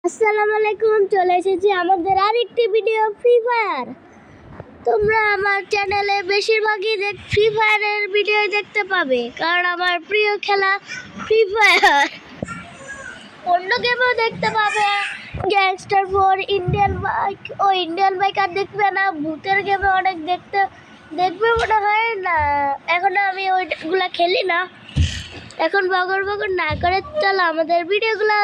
আসসালামু আলাইকুম, চলে এসেছি আমাদের আরেকটি ভিডিও ফ্রি ফায়ার। তোমরা আমার চ্যানেলে বেশিরভাগই ফ্রি ফায়ারের ভিডিও দেখতে পাবে, কারণ আমার প্রিয় খেলা ফ্রি ফায়ার। অন্য গেমও দেখতে পাবে, গ্যাংস্টার 4, ইন্ডিয়ান বাইক আর দেখবে না। ভূতের গেমে অনেক দেখবে মনে হয় না। এখন আমি ওইগুলা খেলি না। এখন বগর না করে চলো আমাদের ভিডিওগুলো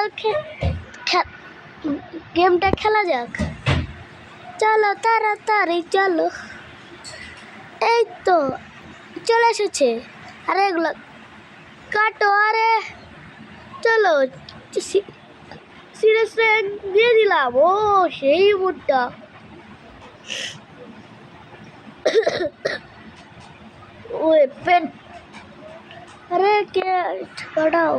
গেমটা খেলা যাক। চলো তাড়াতাড়ি চলো। এই তো চলে এসেছে। আরে এগুলো কাটো। আরে চলো, সিরিয়াস দিয়ে দিলাম। ও সেই মুডটা। ওই পেন। আরে কে ছড়াও।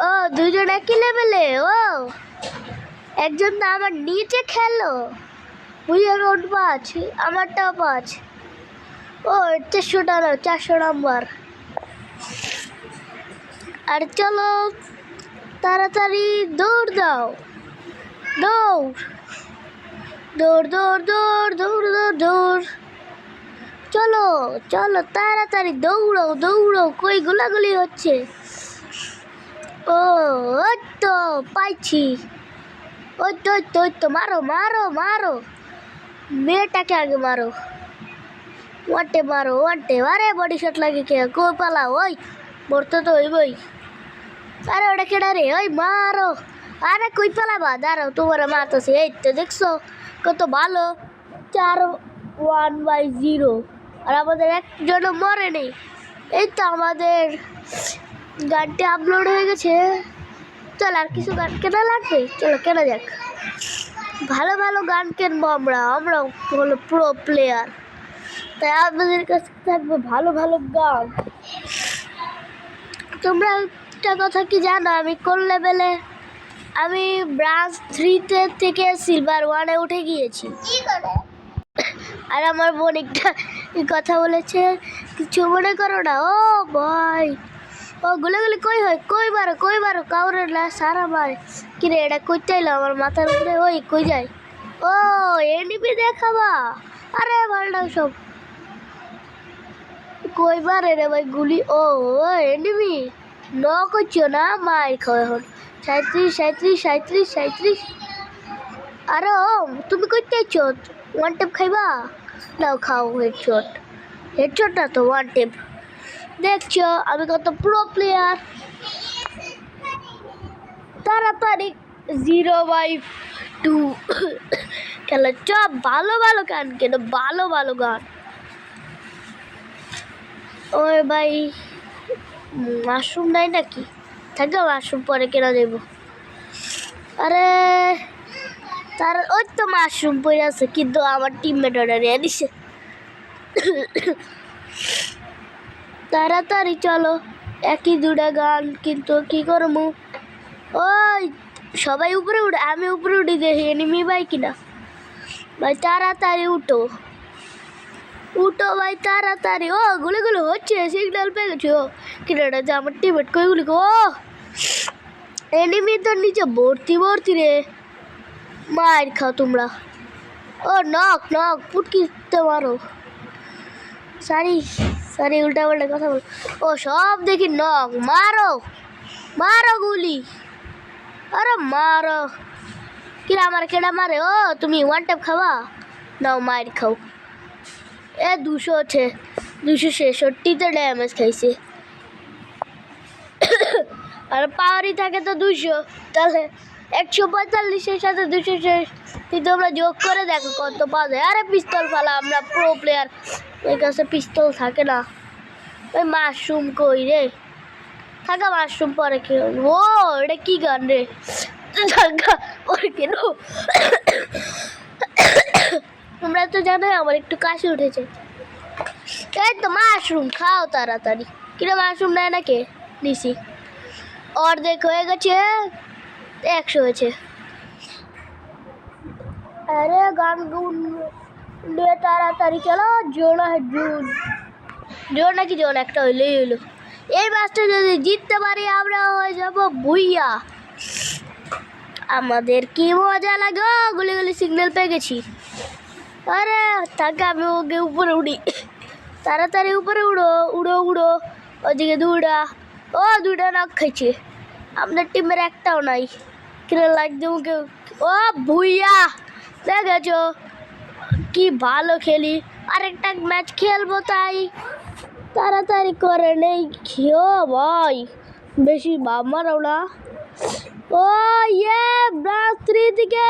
ও দুজন একই লেভেলে। ও একজন তো আমার নিচে খেলো। বুঝে রোড 5, আমারটাও 5। ও 400 নাম্বার। আর চলো তাড়াতাড়ি দৌড় দাও। দৌড় দৌড় দৌড় দৌড় দৌড় দৌড় দৌড়। চলো চলো তাড়াতাড়ি দৌড়ো দৌড়ো। কই গোলাগুলি হচ্ছে? ও তো পাইছি। ওই তো মারো মারো মারো। মেয়েটাকে আগে মারো। ওয়ান্টে মারো ওয়ান্টে। আরে বডি শট লাগে কে? কো পালা। ওই মরতে তো হইবই। আরে ওটা কেডা রে? ওই মারো। আরে কই পালাবা? দাঁড়াও, তোমার মারতেছে। এই তো দেখছো কত ভালো। 4-1/0। আর আমাদের একজনও মরে নেই। এই তো আমাদের গানটি আপলোড হয়ে গেছে। চল আর কিছু গান কেনা লাগবে। চলো কেনা যাক। ভালো ভালো গান কিনবো আমরা হলো প্রো প্লেয়ার। তাই আপনাদের কাছে থাকবে ভালো ভালো গান। তোমরা একটা কথা কি জানো? আমি কোন লেভেলে? আমি ব্রাঞ্চ 3 থেকে সিলভার 1-এ উঠে গিয়েছি। আর আমার বোন একটা কথা বলেছে, কিছু মনে করো না। ও ভাই, ও গুলি কই হয়? কই বারো কাউরে না সারা মারে। কিরে এটা কইতে এলো আমার মাথার উপরে? ওই কই যায়? ও এনিমি দেখাবা? আরে ভালটা সব কই বারে রে ভাই গুলি। ও এনিমি ন করছো না, মার খাও এখন। 37। আরে ও তুমি কইতে আইছো? ওয়ান টেপ খাইবা? নাও খাও হেডশট না তো ওয়ান টেপ। দেখছো আমি কত প্রো প্লেয়ার। তাড়াতাড়ি 0/2 খেলা। সব ভালো ভালো গান কেন, ভালো ভালো গান। ওই ভাই মাশরুম নাই নাকি? থাকবে মাশরুম পরে কেনা দেবো। আরে তার ওই তো মাশরুম পড়ে আছে, কিন্তু আমার টিমমেট ওটা নিয়ে নিছে। তাড়াতাড়ি চলো। একই দুটা গান, কিন্তু কি করবো? ওই সবাই উপরে উঠে, আমি উপরে উঠি দেখি এনিমি ভাই কিনা। ভাই তাড়াতাড়ি উঠো ভাই তাড়াতাড়ি। ও গুলো হচ্ছে, সিগন্যাল পেয়ে গেছে। ও কিনা যে আমার টিমমেট কই গুলি। ও এনিমি তো নিচে ভর্তি রে। মার খাও তোমরা। ও নক পুটকিতে মারো। সারি উল্টা পাল্টা কথা বল। ও সব দেখি নক। মারো গুলি। আরে মারো। কিরা আমার কেডা মারে? ও তুমি ওয়ান ট্যাপ খাবা? নাও মার খাও। 266 ড্যামেজ খাইছে। আর পাওয়ারই থাকে তো 200, তাহলে 145-এর সাথে 206 তোমরা যোগ করে দেখো কত পাওয়া যায়। আরে পিস্তল ফালা, আমরা প্রো প্লেয়ার, ওই কাছে পিস্তল থাকে না। ওই মাশরুম কই রে? থাকা মাশরুম পরে কি? ও এটা কি গান রে? পরে কেন? তোমরা তো জানোই আমার একটু কাশি উঠেছে। এই তো মাশরুম খাও তাড়াতাড়ি। কিনা মাশরুম নেয় নাকি? নিছি। অর্ধেক হয়ে গেছে, 100 হয়েছে। আরে গান নিয়ে তাড়াতাড়ি চলো। জোর নাকি জোন একটা হইলো। এই ম্যাচটা যদি জিততে পারি আমরা হয়ে যাব ভুইয়া। আমাদের কি মজা লাগে, গুলি গুলি সিগন্যাল পেয়ে গেছি। আরে থাকে আমি ওকে উপরে উড়ি, তাড়াতাড়ি উপরে উড়ো উড়ো উড়ো, ওদিকে দুইটা, ও দুইটা নখ খাইছে, আমাদের টিমের একটাও নাই। কিনে লাগছে ওকে, ও ভুইয়া দেখেছো কি ভালো খেলি, আরেকটা ম্যাচ খেলবো তাই তাড়াতাড়ি করে নেই খেও ভাই, বেশি ভাব মারাও না। ও ইয়ে ব্রাস 3 থেকে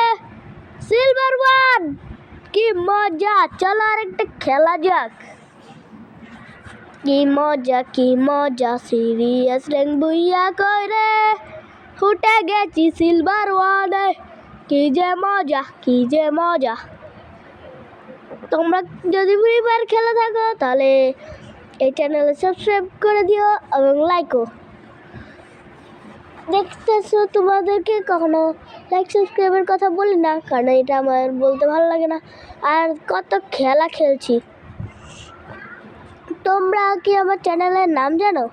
সিলভার 1, কি মজা, চলো আরেকটা খেলা যাক। কি মজা সিরিয়াস র্যাঙ্ক বুইয়া করে ফুটে গেছি সিলভার 1, কি যে মজা। তোমরা যদি ফ্রি ফায়ার খেলে থাকো তাহলে এই চ্যানেলে সাবস্ক্রাইব করে দিও এবং লাইকও। দেখতেছো তোমাদেরকে কখনো লাইক সাবস্ক্রাইবের কথা বলি না, কারণ এটা আমার বলতে ভালো লাগে না। আর কত খেলা খেলছি, তোমরা কি আমার চ্যানেলের নাম জানো?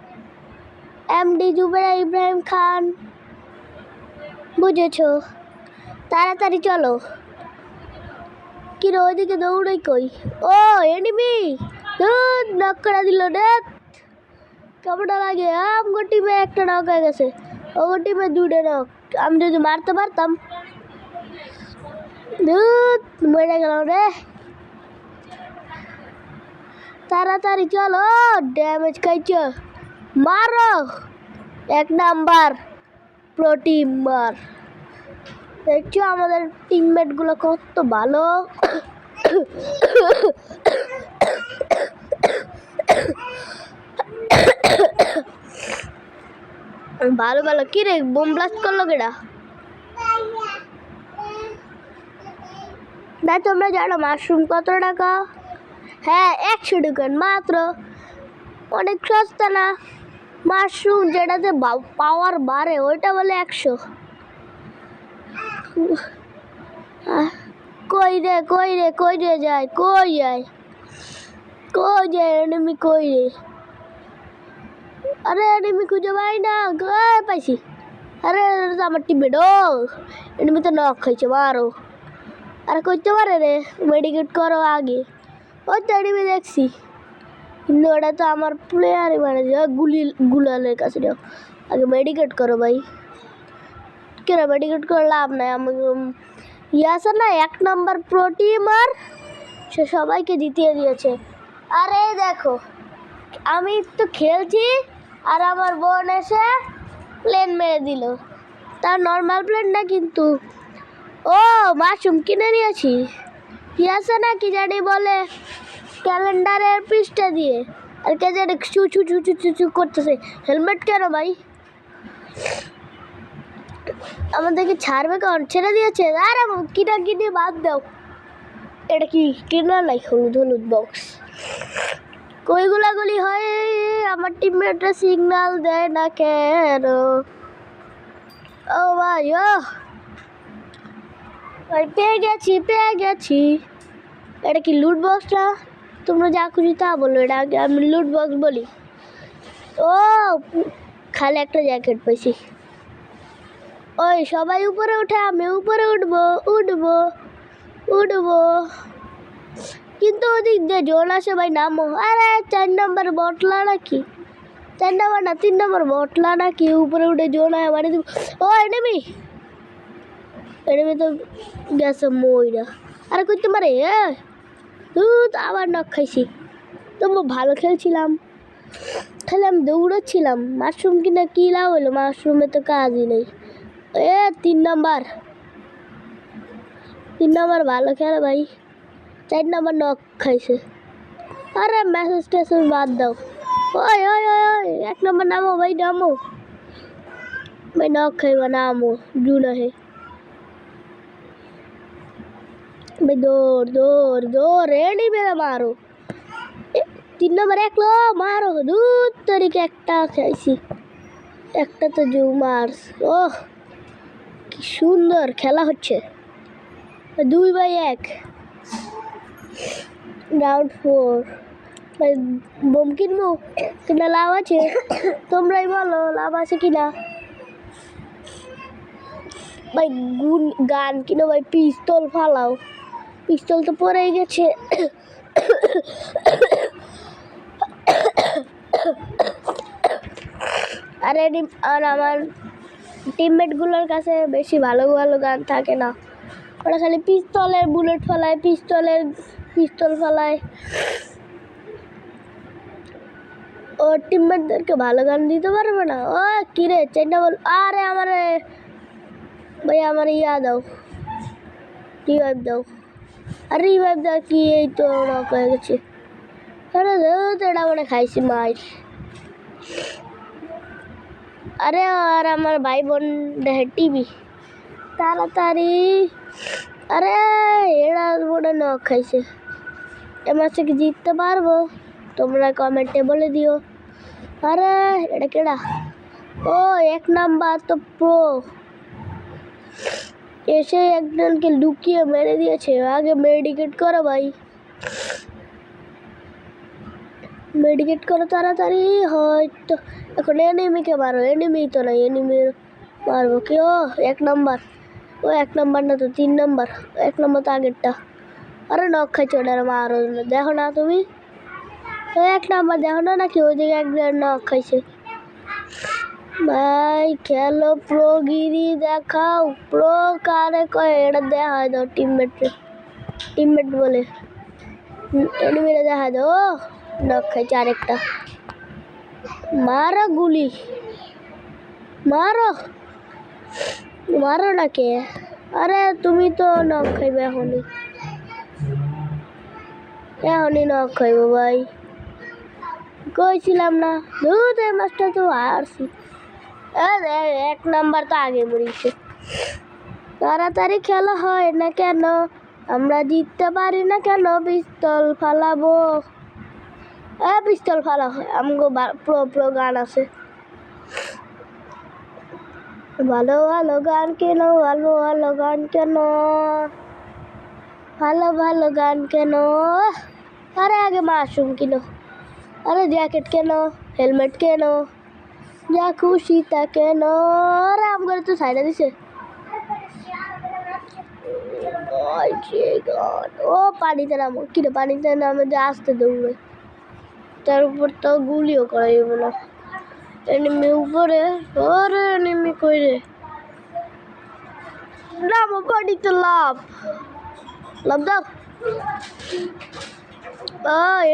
এমডি জুবেরা ইব্রাহিম খান, বুঝেছো? তাড়াতাড়ি চলো। কি রে ওইদিকে দৌড়াই কই? ও এনিমি, নক করে দিল রে, কেমনটা লাগে? আমগো টিমে একটা নক হয়ে গেছে, ওগো টিমে দুটো নক। আমি যদি মারতে পারতাম, মরে গেলাম রে। তাড়াতাড়ি চলো, ড্যামেজ খাইছো, মারো 1 নাম্বার প্রো টিমার। দেখছো আমাদের টিমমেট গুলো কত ভালো, ভালো ভালো। কি রে বোম ব্লাস্ট করলো কেডা? না তোমরা জানো মাশরুম কত টাকা? হ্যাঁ 100 টাকা মাত্র, অনেক সস্তা না? মাশরুম যেটাতে পাওয়ার বাড়ে ওইটা বলে 100। কই রে যায়, কই যায় এনিমি, কই রে? আরে এনিমি খুঁজে পাই না, পাইছি। আরে আমার টিমমেট, ও এনিমি তো নক খাইছে, মারো। আরে করতে পারে রে, মেডিকেট করো আগে। ওই তো এনিমি দেখছি, কিন্তু ওটা তো আমার প্লেয়ারই মারে, গুলালের কাছে যাও আগে, মেডিকেট করো ভাই। কেন মেডিকেট করে লাভ নাই, আমাকে আছে না 1 নাম্বার প্রো টিমার, সে সবাইকে জিতিয়ে দিয়েছে। আরে দেখো আমি তো খেলছি আর আমার বোন এসে প্লেন মেরে দিল, তার নর্মাল প্লেন না কিন্তু। ও মাশরুম কিনে নিয়েছি, কি আছে না কি জানি বলে ক্যালেন্ডারের পৃষ্ঠা দিয়ে, আর কে জানি চু চু চু চু চু চু করতেছে। হেলমেট কেন ভাই? আমাদেরকে ছাড়বে কারণ ছেড়ে দিয়েছে। আরে কিনে বাদ দাও, এটা কি কিনা নাই? হলুদ বক্স, কই গুলাগুলি হয়? আমার টিমমেটরা সিগন্যাল দেয় না কেন? ও ভাই, ও ভাই পেয়ে গেছি। এটা কি লুট বক্স না? তোমরা যা খুশি তা বলো, এটা আমি লুট বক্স বলি। ও খালি একটা জ্যাকেট পাইছি। ওই সবাই উপরে উঠে, আমি উপরে উঠবো, কিন্তু ওদিক দিয়ে জোন আসে ভাই, নামো। আরে 4 নাম্বার বটলা নাকি? 4 নাম্বার না 3 নাম্বার বটলা নাকি? উপরে উঠে জোন আয় মারি দিব। ও এনিমি তো গেছে মইরা। আরে করতে পারে, আবার নক খাইছি। তবু ভালো খেলছিলাম, খালি আমি দৌড়াচ্ছিলাম। মাশরুম কিনা কি লাভ হলো, মাশরুমে তো কাজই নেই। 3 নাম্বার ভালো খেলে ভাই, 4 নাম্বার নক খাইছে। আরে মেসেজ বাদ দাও। ওই 1 নাম্বার নামো ভাই, নামো ভাই, নক খাইবা নামো, জুনা হে ভাই, দৌড় রেডি মেরে মারো। 3 নাম্বার 1 লো মারো, দুধ তরিকে একটা খাইছি, একটা তো মার্স। ওহ কি সুন্দর খেলা হচ্ছে, 2-1 রাউন্ড 4। ভাই বোম কিনবো, কিনা লাভ আছে? তোমরাই বলো লাভ আছে কিনা। ভাই গান কিনো ভাই, পিস্তল ফালাও। পিস্তল তো পড়েই গেছে। আর আমার টিমমেটগুলোর কাছে বেশি ভালো ভালো গান থাকে না, ওরা খালি পিস্তলের বুলেট ফেলায়, পিস্তল ফেলায়। ওর টিমমেটদেরকে ভালো গান দিতে পারবে না। ও কিরে চেনটা বল, আরে আমারে ভাই আমার ইয়া দাও, রিভাইভ দাও। আর রিভাইভ দাও কি, এই তো নক হয়ে গেছে। আরে এটা মানে খাইছি মার। আরে আর আমার ভাই বোন দেখে টিভি তাড়াতাড়ি। আরে এরা মনে নক খাইছে। এ ম্যাচে কি জিততে পারবো? তোমরা কমেন্টে বলে দিও। আরে এটা কেডা? ও 1 নাম্বার তো প্রো, এসে একজনকে লুকিয়ে মেরে দিয়েছে। আগে মেডিকেট করো ভাই, মেডিকেট করো তাড়াতাড়ি। হয়তো এখন এনিমিকে মারো, এনিমি তো নাই, এনিমি মারবো কি? ও 1 নাম্বার, ও 1 নাম্বার না তো 3 নাম্বার, 1 নাম্বার তো আগেরটা। আরে নখ খাইছো ওটার মারো, দেখো না তুমি? ও 1 নাম্বার দেখো না নাকি? ওইদিকে একজন নখ খাইছে। ভাই খেলো, প্রোগিরি দেখাও। প্রো কারে কয় এটা দেখা দাও, টিমমেট বলে এনিমিরে দেখা দাও। ও নখ খাইছে আরেকটা, মারো গুলি, মারো মারো না কে? আরে তুমি তো নখ খাইবে এখনই নখ খাইবো ভাই, কইছিলাম না? দুধ এই মাছটা তো হারছি। 1 নাম্বার তো আগে মরিছে। তাড়াতাড়ি খেলা হয় না কেন? আমরা জিততে পারি না কেন? পিস্তল ফালাবো, পিস্তল ফালা হয়। আমগো প্রো গান আছে। ভালো ভালো গান কেন, ভালো ভালো গান কেন, ভালো গান কেন? আরে আগে মাশরুম কিনো। আরে জ্যাকেট কেন, হেলমেট কেন, যা খুশি তা কেন। আরে আমগরে তো সাইডা দিছে। ও পানিতে নামো, কিরে পানিতে নামে যে আসতে দৌড়ে, তার উপর তো গুলিও করা যাবে না। এনিমি উপরে, ওরে এনিমি কই রে? নামো পানিতে, লাভ দাও।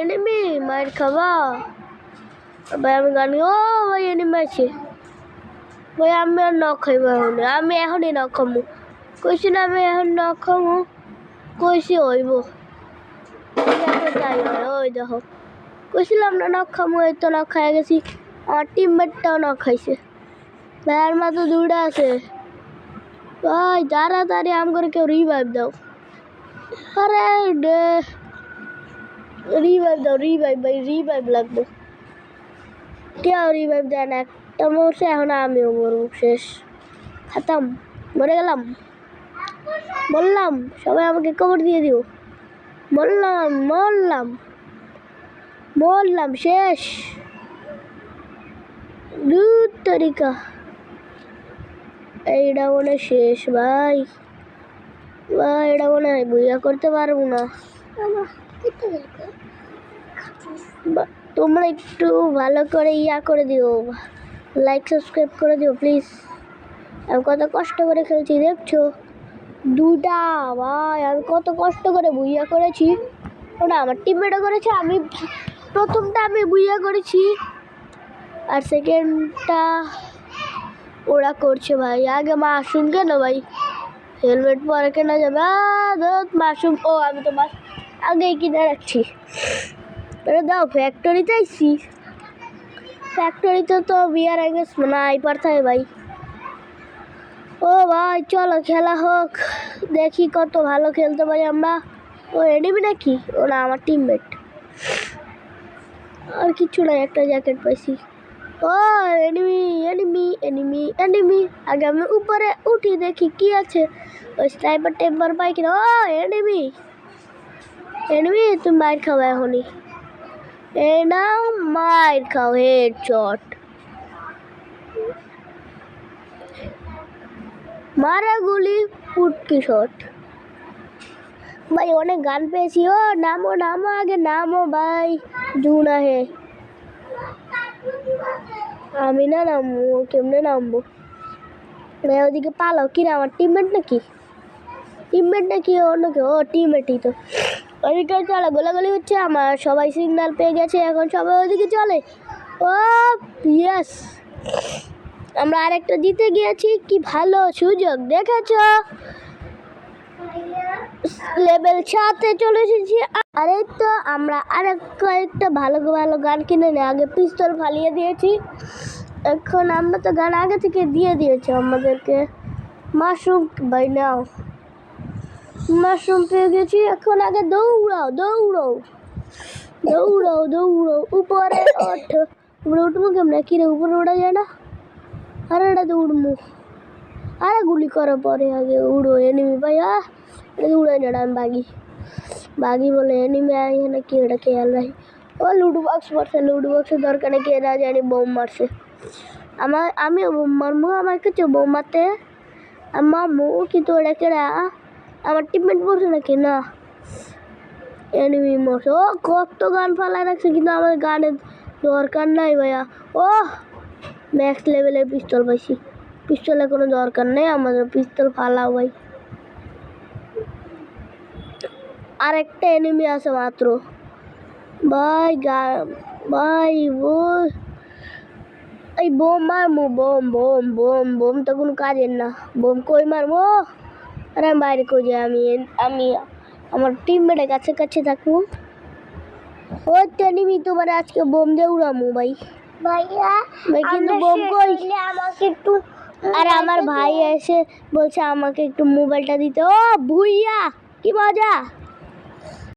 এনিমি মার খাবা ভাই, আমি গানি। ও ভাই এনিমি আছে ভাই, আমি আর নখ খাইব এখন, আমি এখনই নখ খামু। কইছি না আমি এখন নখ খামু, কইছি হইব। তাই হয়, ওই দেখো কইছিলাম না নখ খামু, এই তো নখ খাই গেছি। আমার টিমমেটটাও নখ খাইছে। ভাইয়ের মাত্র 2টা আছে ভাই, তাড়াতাড়ি আম করে কেউ রিভাইভ দাও। আরে রিভাইভ দাও, রিভাইভ ভাই, রিভাইভ লাগবে। কেউ রিভাইভ দেয় না, একটা মরছে, এখন আমিও মরব, শেষ খতম, মরে গেলাম। বললাম সবাই আমাকে কবর দিয়ে দিও, মরলাম শেষ। দুধ তরিকা, এইটা মনে শেষ ভাই, এটা মনে হয় বুঝা করতে পারবো না। তোমরা একটু ভালো করে ইয়া করে দিও, লাইক সাবস্ক্রাইব করে দিও প্লিজ। আমি কত কষ্ট করে খেলছি দেখছো, 2টা ভাই, আমি কত কষ্ট করে বুইয়া করেছি। ওটা আমার টিমমেটও করেছে, আমি প্রথমটা আমি বুইয়া করেছি, আর সেকেন্ডটা ওরা করছে ভাই। আগে মাশরুম কেন ভাই, হেলমেট পরে কেনা যাবে? মাশরুম, ও আমি তো আগেই কিনে রাখছি। দাও, ফ্যাক্টরিতে আইসি, ফ্যাক্টরিতে তো বিয়ার আগে স্নাইপার থাকে ভাই। ও ভাই চলো খেলা হোক, দেখি কত ভালো খেলতে পারি আমরা। ও এনিমি নাকি? ওরা আমার টিমমেট। আর কিছু নাই, একটা জ্যাকেট পাইছি। ও এনিমি। আগে আমি উপরে উঠি দেখি কি আছে, ওই স্নাইপার টেম্পার পাই কিনা। ও এনিমি, তুমি মার খাও এখনই, এই নাও মার খাও, হেডশট। মারা গুলি পুটকি শট। ভাই অনেক গান পেয়েছি। ও নামো নামো আগে নামো ভাই, জুনা হে। আমি না নামবো, কেমনে নামবো? ওদিকে পালাও। কিনা আমার টিমমেট নাকি? টিমমেট নাকি অন্য কেউ? ও টিমমেটই তো। ওইদিকে চলে, গোলাগুলি হচ্ছে। আমার সবাই সিগন্যাল পেয়ে গেছে, এখন সবাই ওইদিকে চলে। ও ইয়েস, আমরা আরেকটা জিতে গিয়েছি। কি ভালো সুযোগ দেখেছ। লেভেল 7-এ চলে এসেছি। আর এই তো আমরা আরেক কয়েকটা ভালো ভালো গান কিনে নিই। আগে পিস্তল ফালিয়ে দিয়েছি, এখন আমরা তো গান আগে থেকে দিয়ে দিয়েছে আমাদেরকে। মাশরুম ভাই নাও, মাশরুম পেয়ে গেছি। এখন আগে দৌড়াও দৌড়াও দৌড়াও দৌড়াও, উপরে ওঠো। উপরে উঠবো কেমনে? কিরে উপরে ওঠা যায় না? আরে এটা দৌড়মু। আরে গুলি করার পরে আগে উড়ো। এনিমি ভাই এটা উড়ে না, আমি বাগি বাগি বলে এনিমি এখানে কি এটা খেয়াল রাখি। ও লুডো বক্স মারছে, লুডো বক্সের দরকার নেই, কে না জানি বোম মারছে। আমিও বোম মারবো, আমার কিছু বোম মারতে মারবো, কিন্তু ওটা কেরা আমার টিমমেট বলছে নাকি? না, এনিমি মরছে। ও কত গান ফালায় রাখছে, কিন্তু আমার গানের দরকার নাই ভাইয়া। ও ম্যাক্স লেভেলের পিস্তল পাইছি। পিস্তলের কোনো দরকার নেই আমাদের, পিস্তল ফালাও ভাই। আরেকটা এনিমি আছে মাত্র ভাই। ভাই এই বোম মারমু, বোম বোম বোম বোম তো কোনো কাজের না। বোম কই মারমু? আরে আমি বাইরে কই যাই? আমি আমার টিমমেটের কাছে কাছে থাকবো। ওই তো এনিমি, তোমার আজকে বোম দিয়ে উড়ামু ভাই। ভাইয়া ভাই কিন্তু বোম কই? আমাকে একটু। আর আমার ভাই এসে বলছে আমাকে একটু মোবাইলটা দিতে। ও ভুইয়া, কি মজা।